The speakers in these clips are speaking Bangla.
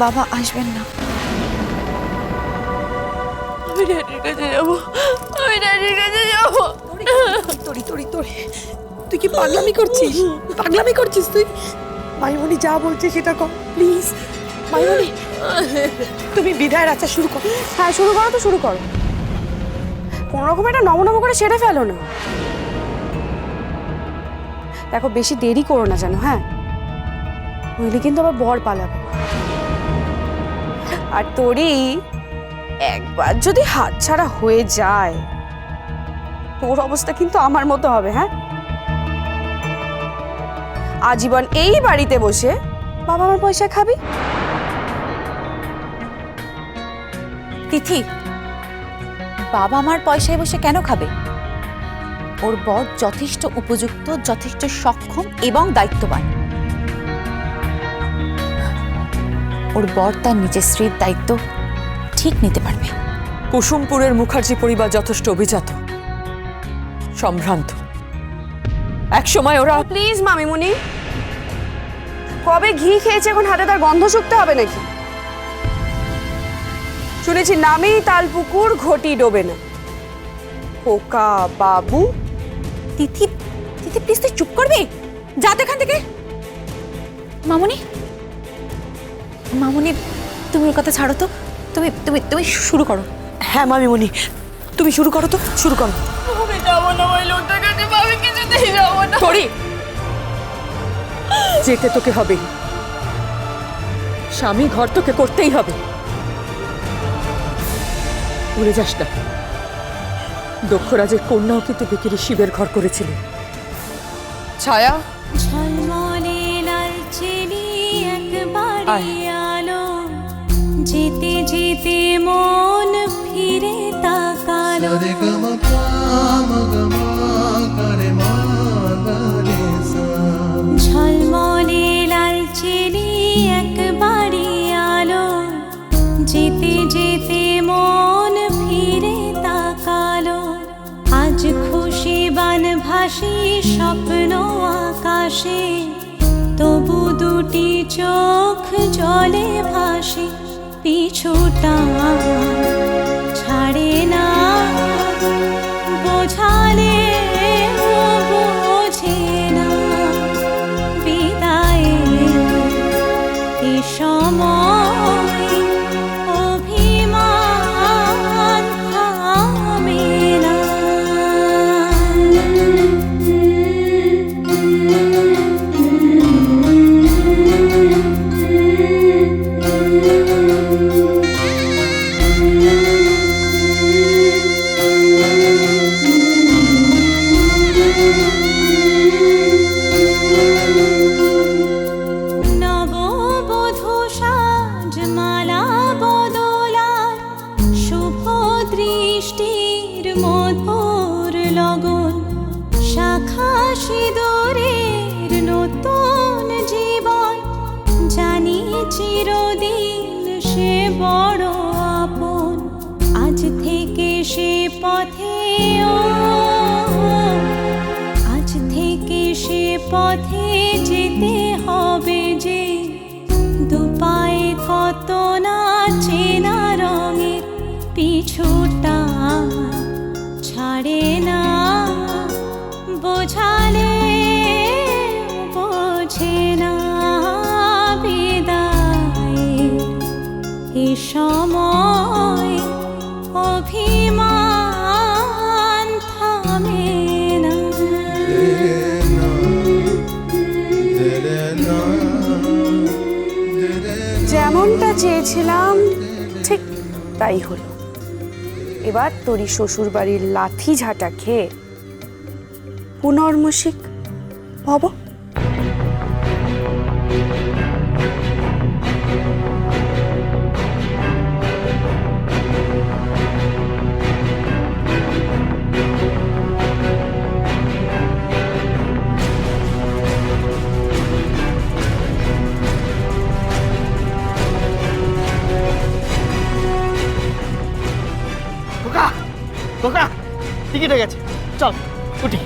বাবা আসবেন না। আমি ড্যাডির কাছে যাবো, আমি ড্যাডির কাছে যাবো। তোরি তোরি তোরি তুই কি পাগলামি করছিস? পাগলামি করছিস তুই? মাইমনি যা বলছে সেটা কর প্লিজ। মাইমনি তুমি বিদায়ের আচার শুরু করো। হ্যাঁ শুরু করো তো, শুরু করো। কোনো রকম এটা নম করে সেরে ফেলো না। দেখো বেশি দেরি করো না যেন, হ্যাঁ, নইলে কিন্তু আবার বর পালাবে। আর তোরই একবার যদি হাতছাড়া হয়ে যায়, তোর অবস্থা কিন্তু আমার মতো হবে। হ্যাঁ, আজীবন এই বাড়িতে বসে বাবা আমার পয়সা খাবি। তিথি, বাবা আমার পয়সায় বসে কেন খাবে? ওর বর যথেষ্ট উপযুক্ত, যথেষ্ট সক্ষম এবং দায়িত্ববান। ওর বর তার নিজের স্ত্রীর দায়িত্ব ঠিক নিতে পারবে। কুসুমপুরের মুখার্জি পরিবার যথেষ্ট অভিজাত, সম্ভ্রান্ত। একসময় ওরা... প্লিজ মামিমুনি, কবে ঘি খেয়েছে এখন হাতে তার গন্ধ শুকতে হবে নাকি? শুনেছি নামেই তালপুকুর, ঘটি ডোবে না। খোকা বাবু। তিথি, তিথি প্লিজ তুই চুপ করবি? যা তো এখান থেকে। মামুনি, মামুনি তুমি ওর কথা ছাড়ো তো। তুমি তুমি তুমি শুরু করো। হ্যাঁ মামিমনি তুমি শুরু করো তো, শুরু করো। আমি যাবো না ওই লোকটার কাছে, আমি কিছুতেই যাবো না। তোরি যেতে তোকে হবে, স্বামী ঘর তোকে করতেই হবে। ভুলে যাস না, দক্ষরাজের কন্যাও কিন্তু বিকিরি শিবের ঘর করেছিলেন। ছায়া, ঝলমলে লালচেলি একবারই আলো, যেতে যেতে মন ফিরে তাকালো। ঝলমলে লালচেলি একবারই আলো, যেতে যেতে মন ফিরে তাকালো। আজ খুশি বানভাসি স্বপ্ন আকাশে, তবু দুটি চোখ জলে ভাসে। পিছুটা ছাড়ে না, বোঝালে বোঝে না। বিদায়ে এ সময় অভিমান থামে না। নববধূ সাজমালা বদলার, শুভ দৃষ্টির মধুর লগন। শাখা সিঁদুরের নতুন জীবন, জানি চিরদিন সে বড় আপন। আজ থেকে সে পথে আজ থেকে সে পথে যেতে হবে যে। দুপায়ে কত না চেনা রঙের, পিছুটা ছাড়ে না, বোঝালে বোঝে না। বিদায়ে এ সময় অভিমান থামে না। যেমনটা চেয়েছিলাম ঠিক তাই হলো। এবার তোরই শ্বশুর বাড়ির লাথি ঝাঁটা খেয়ে পুনর্মসিক হব। খোকা টিকিট হয়ে গেছে, চল উঠি।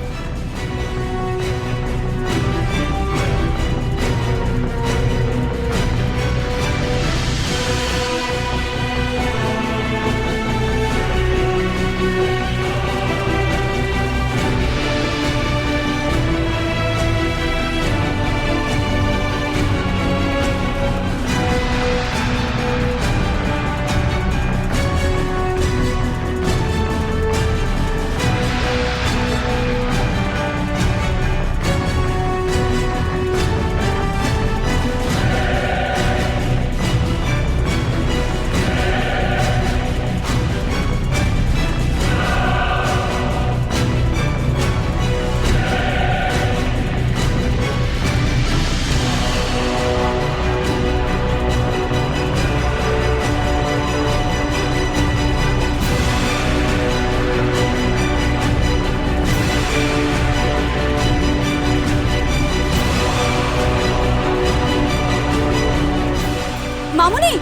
মামুনি,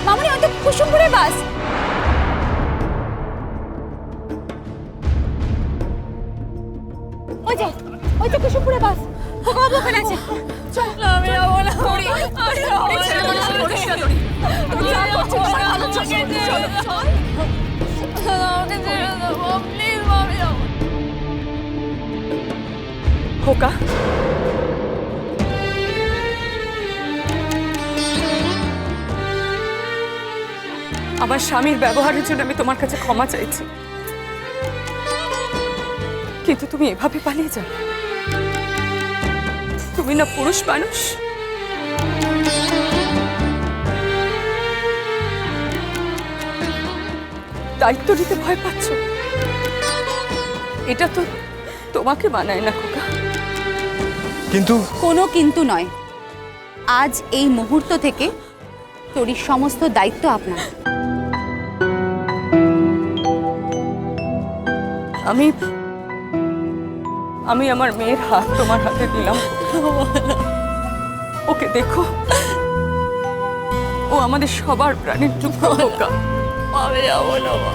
মামুনি, ওই তো কুসুমপুরের বাস। ওই তো কুসুমপুরের বাস। খোকাবাবু ওখানে আছে। চল। আমি যাবো না আমি যাবো না আমাকে ছেড়ে দেবো প্লিজ আমি যাবো। খোকা, আমার স্বামীর ব্যবহারের জন্য আমি তোমার কাছে ক্ষমা চাইছি, কিন্তু তুমি এভাবে পালিয়ে যাও? তুমি না পুরুষ মানুষ? দায়িত্ব নিতে ভয় পাচ্ছ? এটা তো তোমাকে মানায় না খোকা। কিন্তু কোনো কিন্তু নয়, আজ এই মুহূর্ত থেকে তোরই সমস্ত দায়িত্ব আপনার। আমি আমি আমার মেয়ের হাত তোমার হাতে দিলাম। ওকে দেখো, ও আমাদের সবার প্রাণের টুকরো খোকা। আমি যাবো না মা।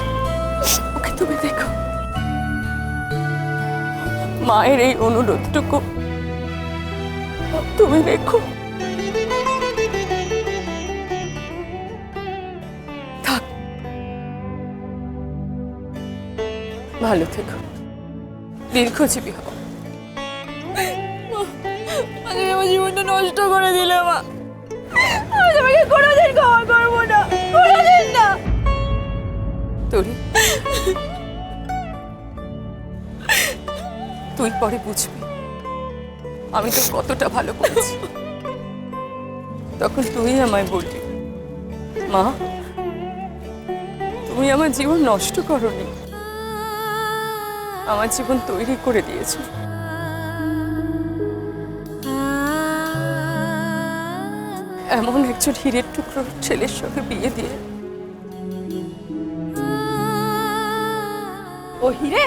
ওকে তুমি দেখো, মায়ের এই অনুরোধটুকু তুমি দেখো। থাক, ভালো থেকো, দীর্ঘজীবী হও। তুমি আমার জীবনটা নষ্ট করে দিলে মা। আমি তোমাকে কোনোদিন ক্ষমা করবো না, কোনোদিন না। তোরি, তুই পরে বুঝবি আমি তো কতটা ভালো করেছি। তখন তুই আমায় বললি, মা তুমি আমার জীবন নষ্ট করনি, আমার জীবন তৈরি করে দিয়েছো। এমন একজন হীরের টুকরো ছেলের সঙ্গে বিয়ে দিয়ে। ও হিরে,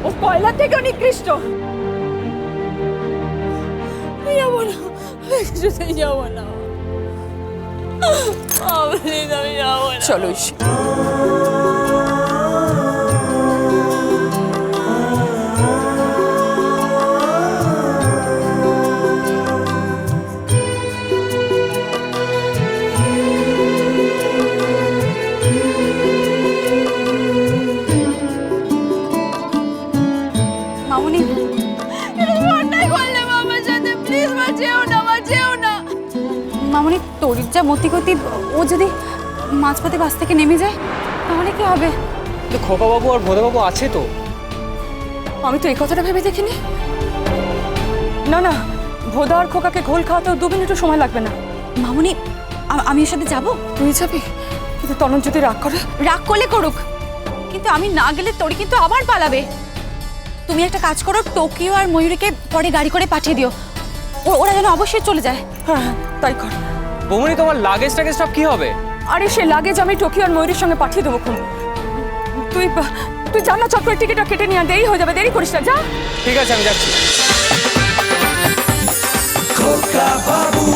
ও কয়লা থেকে নিকৃষ্ট। যাবো না, আমি কিছুতেই যাবো না প্লিজ, আমি যাবো না। চলো ইসি। মামুনি, তুমি অন্যায় করলে মা আমার সাথে, প্লিজ মা যেও না, মা যেও না। মামুনি, তোরির যা মতিগতি, ও যদি মাঝপথে বাস থেকে নেমে যায় তাহলে কি হবে? খোকাবাবু আর ভোদাবাবু আছে তো। আমি তো এই কথাটা ভেবে দেখিনি। না না, ভোদা আর খোকাকে ঘোল খাওয়াতেও 2 মিনিটও সময় লাগবে না। মামুনি, আমি ওর সাথে যাবো। তুই যাবি? কিন্তু তনন যদি রাগ করে? রাগ করলে করুক, কিন্তু আমি না গেলে তোরি কিন্তু আবার পালাবে। তুমি একটা কাজ করো, টোকিও আর ময়ূরীকে পরে গাড়ি করে পাঠিয়ে দিও, ওরা যেন অবশ্যই চলে যায়। হ্যাঁ হ্যাঁ, তাই কর। বৌমনি, তোমার লাগেজ টাগেজ সব কি হবে? আরে সে লাগেজ আমি টোকিও আর ময়ূরীর সঙ্গে পাঠিয়ে দেবো খুন। তুই তুই জান না, চক্রের টিকিটটা কেটে নিয়ে দেরি হয়ে যাবে, দেরি করিস না, যা। ঠিক আছে, আমি যাচ্ছি। খোকা বাবু